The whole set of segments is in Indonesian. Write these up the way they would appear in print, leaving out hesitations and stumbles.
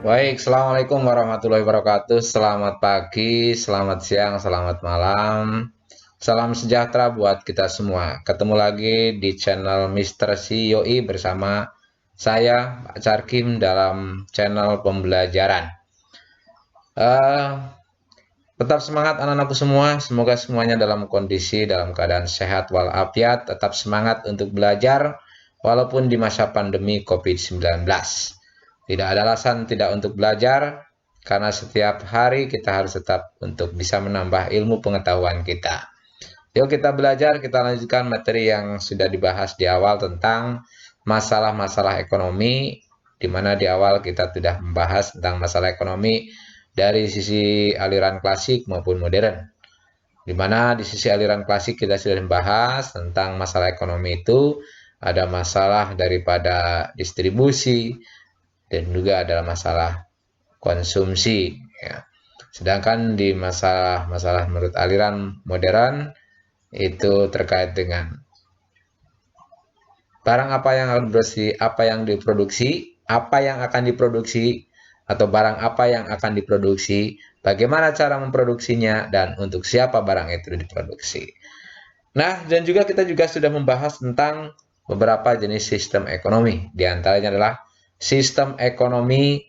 Baik, Assalamualaikum warahmatullahi wabarakatuh. Selamat pagi, selamat siang, selamat malam. Salam sejahtera buat kita semua. Ketemu lagi di channel Mister CYOI bersama saya, Pak Carkim, dalam channel pembelajaran. Eh, Tetap semangat anak-anakku semua. Semoga semuanya dalam kondisi, dalam keadaan sehat walafiat. Tetap semangat untuk belajar walaupun di masa pandemi COVID-19. Tidak ada alasan tidak untuk belajar, karena setiap hari kita harus tetap untuk bisa menambah ilmu pengetahuan kita. Yuk kita belajar, kita lanjutkan materi yang sudah dibahas di awal tentang masalah-masalah ekonomi, di mana di awal kita sudah membahas tentang masalah ekonomi dari sisi aliran klasik maupun modern. Di mana di sisi aliran klasik kita sudah membahas tentang masalah ekonomi itu ada masalah daripada distribusi, dan juga adalah masalah konsumsi ya. Sedangkan di masalah-masalah menurut aliran modern itu terkait dengan barang apa yang akan diproduksi, apa yang akan diproduksi, atau barang apa yang akan diproduksi, bagaimana cara memproduksinya, dan untuk siapa barang itu diproduksi. Nah, dan juga kita juga sudah membahas tentang beberapa jenis sistem ekonomi. Di antaranya adalah sistem ekonomi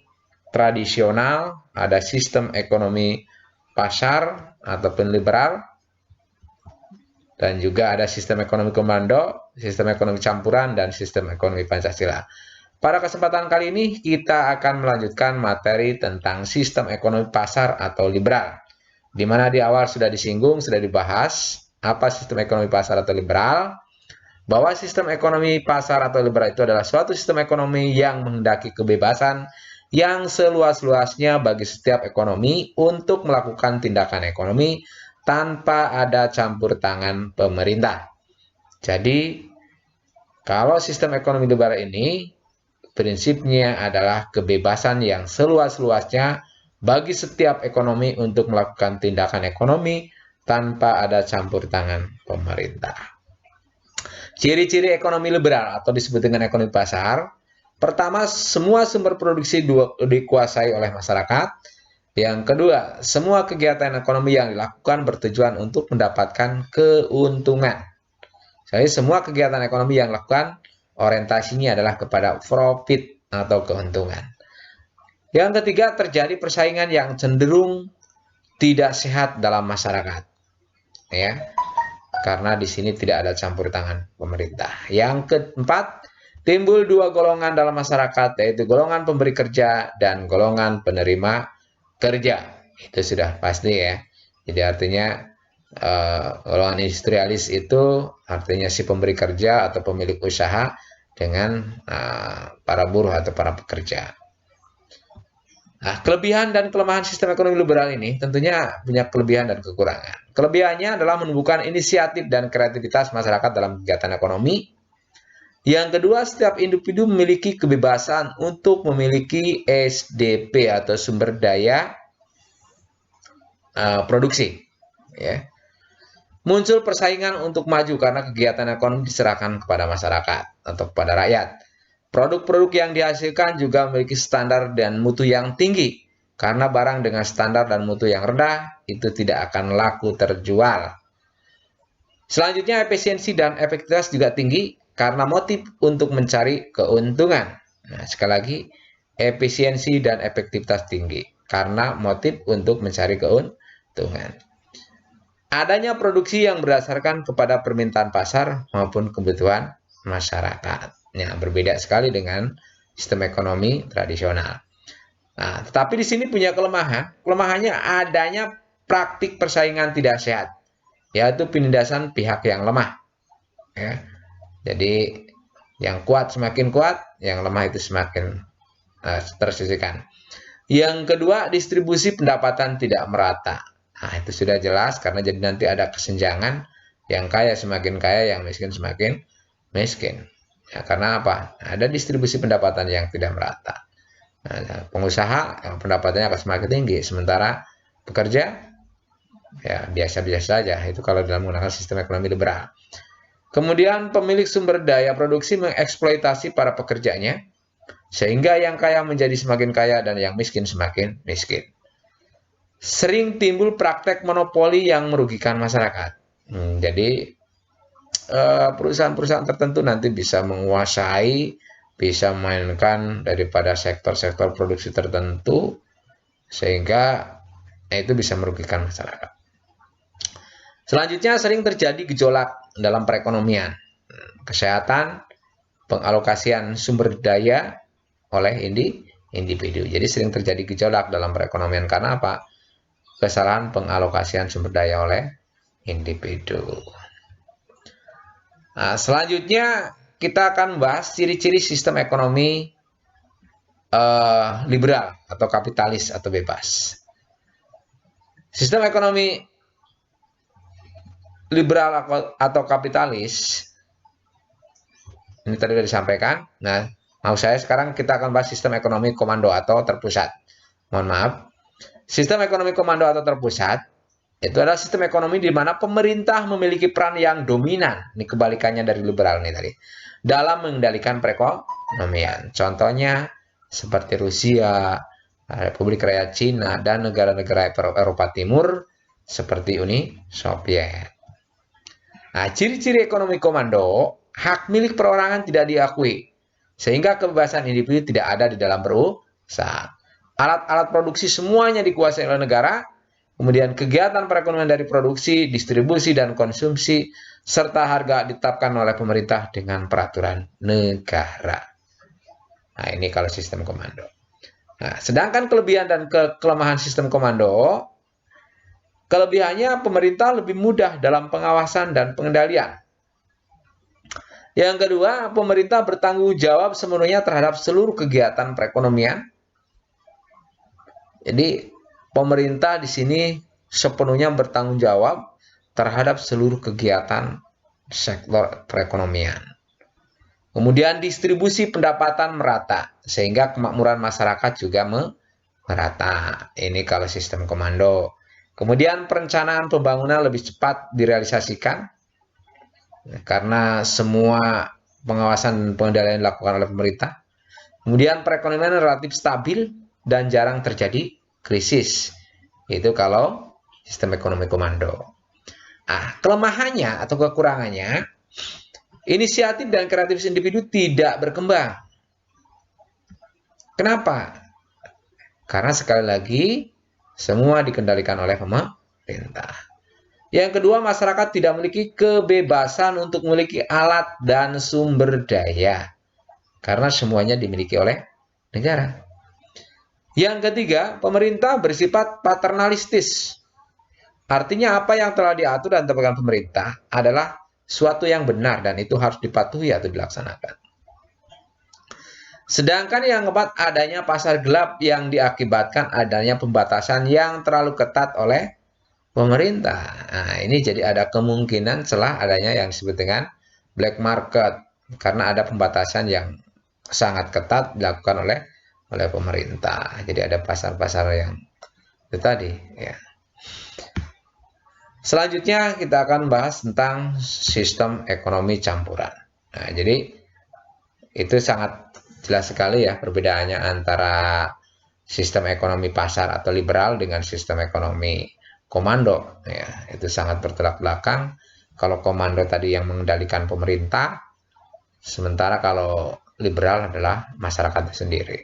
tradisional, ada sistem ekonomi pasar ataupun liberal, dan juga ada sistem ekonomi komando, sistem ekonomi campuran, dan sistem ekonomi Pancasila. Pada kesempatan kali ini kita akan melanjutkan materi tentang sistem ekonomi pasar atau liberal, di mana di awal sudah disinggung, sudah dibahas apa sistem ekonomi pasar atau liberal, bahwa sistem ekonomi pasar atau liberal itu adalah suatu sistem ekonomi yang menghendaki kebebasan yang seluas-luasnya bagi setiap ekonomi untuk melakukan tindakan ekonomi tanpa ada campur tangan pemerintah. Jadi, kalau sistem ekonomi liberal ini prinsipnya adalah kebebasan yang seluas-luasnya bagi setiap ekonomi untuk melakukan tindakan ekonomi tanpa ada campur tangan pemerintah. Ciri-ciri ekonomi liberal atau disebut dengan ekonomi pasar, pertama, semua sumber produksi dikuasai oleh masyarakat. Yang kedua, semua kegiatan ekonomi yang dilakukan bertujuan untuk mendapatkan keuntungan. Jadi semua kegiatan ekonomi yang dilakukan orientasinya adalah kepada profit atau keuntungan. Yang ketiga, terjadi persaingan yang cenderung tidak sehat dalam masyarakat, ya, karena di sini tidak ada campur tangan pemerintah. Yang keempat, timbul dua golongan dalam masyarakat, yaitu golongan pemberi kerja dan golongan penerima kerja. Itu sudah pasti ya. Jadi artinya golongan industrialis itu artinya si pemberi kerja atau pemilik usaha dengan para buruh atau para pekerja. Nah, kelebihan dan kelemahan sistem ekonomi liberal ini tentunya punya kelebihan dan kekurangan. Kelebihannya adalah menumbuhkan inisiatif dan kreativitas masyarakat dalam kegiatan ekonomi. Yang kedua, setiap individu memiliki kebebasan untuk memiliki SDP atau sumber daya produksi. Ya. Muncul persaingan untuk maju karena kegiatan ekonomi diserahkan kepada masyarakat atau kepada rakyat. Produk-produk yang dihasilkan juga memiliki standar dan mutu yang tinggi, karena barang dengan standar dan mutu yang rendah itu tidak akan laku terjual. Selanjutnya, efisiensi dan efektivitas juga tinggi karena motif untuk mencari keuntungan. Nah, sekali lagi, efisiensi dan efektivitas tinggi karena motif untuk mencari keuntungan. Adanya produksi yang berdasarkan kepada permintaan pasar maupun kebutuhan masyarakat. Ya, berbeda sekali dengan sistem ekonomi tradisional. Nah, tetapi di sini punya kelemahan. Kelemahannya adanya praktik persaingan tidak sehat, yaitu penindasan pihak yang lemah. Ya. Jadi yang kuat semakin kuat, yang lemah itu semakin tersisihkan. Yang kedua, distribusi pendapatan tidak merata. Nah, itu sudah jelas karena jadi nanti ada kesenjangan, yang kaya semakin kaya, yang miskin semakin miskin. Ya, karena apa? Ada distribusi pendapatan yang tidak merata. Nah, pengusaha yang pendapatannya akan semakin tinggi, sementara pekerja ya biasa-biasa saja. Itu kalau dalam menggunakan sistem ekonomi liberal. Kemudian pemilik sumber daya produksi mengeksploitasi para pekerjanya. Sehingga yang kaya menjadi semakin kaya dan yang miskin semakin miskin. Sering timbul praktek monopoli yang merugikan masyarakat. Jadi perusahaan-perusahaan tertentu nanti bisa menguasai, bisa memainkan daripada sektor-sektor produksi tertentu, sehingga itu bisa merugikan masyarakat. Selanjutnya sering terjadi gejolak dalam perekonomian, kesehatan, pengalokasian sumber daya oleh individu. Jadi sering terjadi gejolak dalam perekonomian karena apa? Kesalahan pengalokasian sumber daya oleh individu. Nah, selanjutnya kita akan bahas ciri-ciri sistem ekonomi liberal atau kapitalis atau bebas. Sistem ekonomi liberal atau kapitalis ini tadi sudah disampaikan. Nah, mau saya sekarang kita akan bahas sistem ekonomi komando atau terpusat. Mohon maaf. Sistem ekonomi komando atau terpusat itu adalah sistem ekonomi di mana pemerintah memiliki peran yang dominan. Ini kebalikannya dari liberal nih tadi. Dalam mengendalikan perekonomian. Contohnya seperti Rusia, Republik Rakyat Cina, dan negara-negara Eropa Timur seperti Uni Soviet. Nah, ciri-ciri ekonomi komando, hak milik perorangan tidak diakui, sehingga kebebasan individu tidak ada di dalam perusahaan. Alat-alat produksi semuanya dikuasai oleh negara, kemudian kegiatan perekonomian dari produksi, distribusi, dan konsumsi, serta harga ditetapkan oleh pemerintah dengan peraturan negara. Nah, ini kalau sistem komando. Nah, sedangkan kelebihan dan kelemahan sistem komando, kelebihannya pemerintah lebih mudah dalam pengawasan dan pengendalian. Yang kedua, pemerintah bertanggung jawab sepenuhnya terhadap seluruh kegiatan perekonomian. Jadi, pemerintah di sini sepenuhnya bertanggung jawab terhadap seluruh kegiatan sektor perekonomian. Kemudian distribusi pendapatan merata, sehingga kemakmuran masyarakat juga merata. Ini kalau sistem komando. Kemudian perencanaan pembangunan lebih cepat direalisasikan karena semua pengawasan dan pengendalian dilakukan oleh pemerintah. Kemudian perekonomian relatif stabil dan jarang terjadi krisis. Itu kalau sistem ekonomi komando. Nah, kelemahannya atau kekurangannya, inisiatif dan kreatif individu tidak berkembang. Kenapa? Karena sekali lagi semua dikendalikan oleh pemerintah. Yang kedua, masyarakat tidak memiliki kebebasan untuk memiliki alat dan sumber daya. Karena semuanya dimiliki oleh negara. Yang ketiga, pemerintah bersifat paternalistis. Artinya apa yang telah diatur dan ditetapkan pemerintah adalah suatu yang benar dan itu harus dipatuhi atau dilaksanakan. Sedangkan yang keempat, adanya pasar gelap yang diakibatkan adanya pembatasan yang terlalu ketat oleh pemerintah. Nah, ini jadi ada kemungkinan celah adanya yang disebut dengan black market karena ada pembatasan yang sangat ketat dilakukan oleh pemerintah. Jadi ada pasar-pasar yang itu tadi ya. Selanjutnya kita akan bahas tentang sistem ekonomi campuran. Nah, jadi itu sangat jelas sekali ya perbedaannya antara sistem ekonomi pasar atau liberal dengan sistem ekonomi komando ya. Itu sangat bertolak belakang. Kalau komando tadi yang mengendalikan pemerintah, sementara kalau liberal adalah masyarakat sendiri.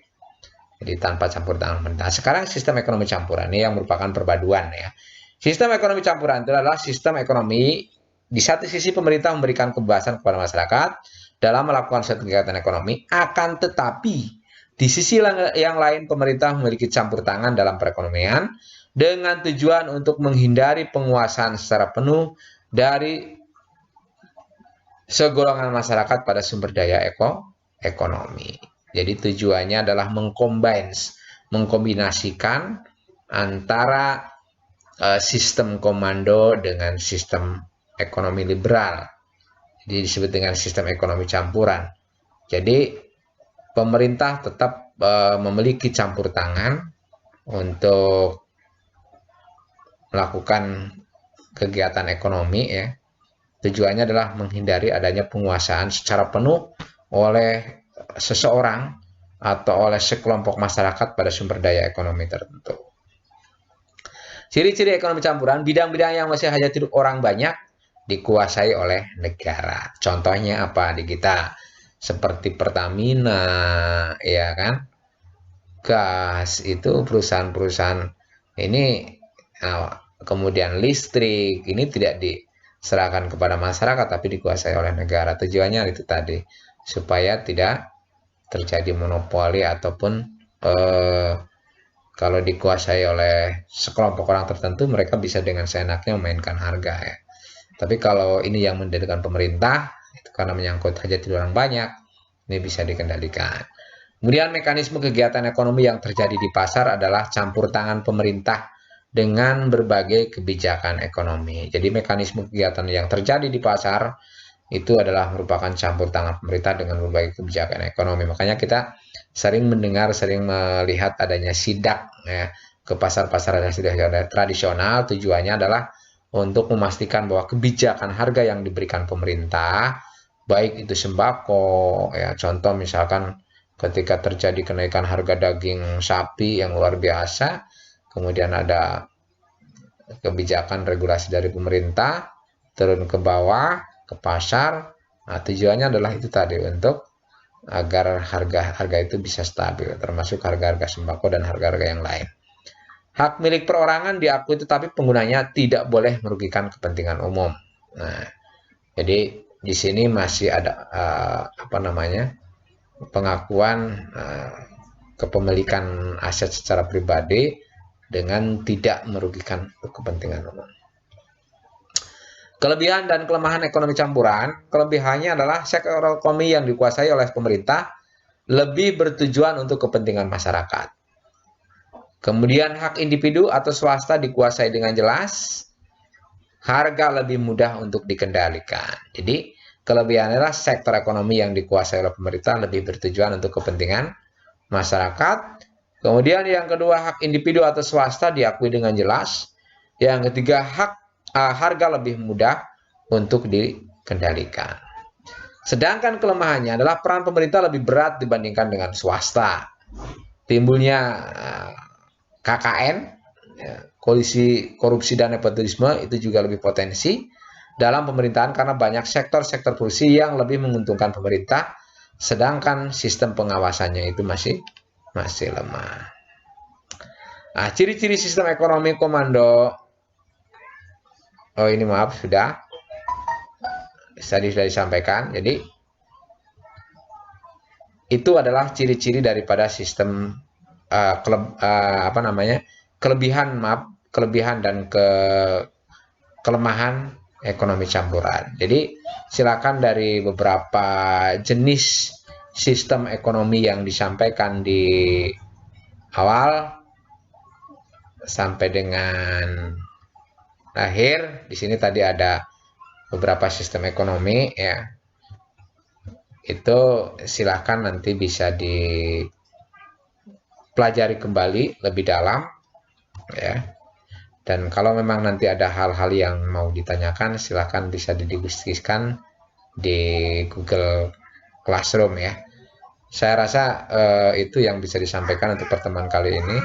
Jadi tanpa campur tangan pemerintah. Sekarang sistem ekonomi campuran ini yang merupakan perpaduan ya. Sistem ekonomi campuran itu adalah sistem ekonomi di satu sisi pemerintah memberikan kebebasan kepada masyarakat dalam melakukan suatu kegiatan ekonomi, akan tetapi di sisi yang lain pemerintah memiliki campur tangan dalam perekonomian dengan tujuan untuk menghindari penguasaan secara penuh dari segolongan masyarakat pada sumber daya ekonomi. Jadi tujuannya adalah mengkombinasikan antara sistem komando dengan sistem ekonomi liberal. Jadi disebut dengan sistem ekonomi campuran. Jadi pemerintah tetap memiliki campur tangan untuk melakukan kegiatan ekonomi ya. Tujuannya adalah menghindari adanya penguasaan secara penuh oleh seseorang atau oleh sekelompok masyarakat pada sumber daya ekonomi tertentu. Ciri-ciri ekonomi campuran, bidang-bidang yang masih hajat hidup orang banyak dikuasai oleh negara. Contohnya apa di kita? Seperti Pertamina, ya kan? Gas itu perusahaan-perusahaan ini, kemudian listrik ini tidak diserahkan kepada masyarakat tapi dikuasai oleh negara. Tujuannya itu tadi supaya tidak terjadi monopoli ataupun kalau dikuasai oleh sekelompok orang tertentu, mereka bisa dengan seenaknya memainkan harga ya. Tapi kalau ini yang mendirikan pemerintah, itu karena menyangkut hajat hidup orang banyak, ini bisa dikendalikan. Kemudian mekanisme kegiatan ekonomi yang terjadi di pasar adalah campur tangan pemerintah dengan berbagai kebijakan ekonomi. Jadi mekanisme kegiatan yang terjadi di pasar itu adalah merupakan campur tangan pemerintah dengan berbagai kebijakan ekonomi. Makanya kita sering mendengar, sering melihat adanya sidak ya, ke pasar-pasar tradisional. Tujuannya adalah untuk memastikan bahwa kebijakan harga yang diberikan pemerintah, baik itu sembako, ya contoh misalkan ketika terjadi kenaikan harga daging sapi yang luar biasa, kemudian ada kebijakan regulasi dari pemerintah turun ke bawah, ke pasar. Nah, tujuannya adalah itu tadi untuk agar harga-harga itu bisa stabil, termasuk harga-harga sembako dan harga-harga yang lain. Hak milik perorangan diakui tetapi penggunanya tidak boleh merugikan kepentingan umum. Nah, jadi di sini masih ada pengakuan kepemilikan aset secara pribadi dengan tidak merugikan kepentingan umum. Kelebihan dan kelemahan ekonomi campuran, kelebihannya adalah sektor ekonomi yang dikuasai oleh pemerintah lebih bertujuan untuk kepentingan masyarakat. Kemudian hak individu atau swasta dikuasai dengan jelas, harga lebih mudah untuk dikendalikan. Jadi kelebihannya adalah sektor ekonomi yang dikuasai oleh pemerintah lebih bertujuan untuk kepentingan masyarakat. Kemudian yang kedua, hak individu atau swasta diakui dengan jelas. Yang ketiga, harga lebih mudah untuk dikendalikan. Sedangkan kelemahannya adalah peran pemerintah lebih berat dibandingkan dengan swasta. Timbulnya KKN, koalisi korupsi dan nepotisme, itu juga lebih potensi dalam pemerintahan karena banyak sektor-sektor produksi yang lebih menguntungkan pemerintah, sedangkan sistem pengawasannya itu masih lemah. Nah, ciri-ciri sistem ekonomi komando. Oh, ini maaf sudah disampaikan. Jadi itu adalah ciri-ciri daripada sistem kelebihan dan kelemahan ekonomi campuran. Jadi silakan dari beberapa jenis sistem ekonomi yang disampaikan di awal sampai dengan akhir, di sini tadi ada beberapa sistem ekonomi ya. Itu silakan nanti bisa dipelajari kembali lebih dalam ya. Dan kalau memang nanti ada hal-hal yang mau ditanyakan, silakan bisa didiskusikan di Google Classroom ya. Saya rasa itu yang bisa disampaikan untuk pertemuan kali ini.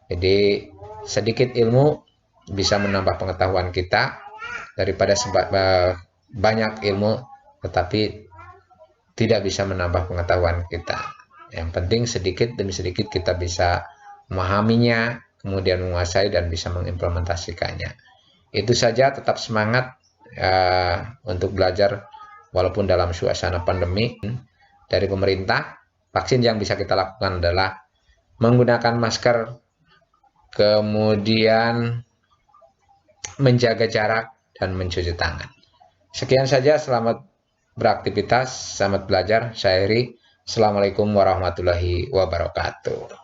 Jadi sedikit ilmu bisa menambah pengetahuan kita daripada banyak ilmu tetapi tidak bisa menambah pengetahuan kita. Yang penting sedikit demi sedikit kita bisa memahaminya, kemudian menguasai dan bisa mengimplementasikannya. Itu saja, tetap semangat untuk belajar walaupun dalam suasana pandemi. Dari pemerintah, vaksin yang bisa kita lakukan adalah menggunakan masker, kemudian menjaga jarak dan mencuci tangan. Sekian saja, selamat beraktivitas, selamat belajar. Saya Heri. Assalamualaikum warahmatullahi wabarakatuh.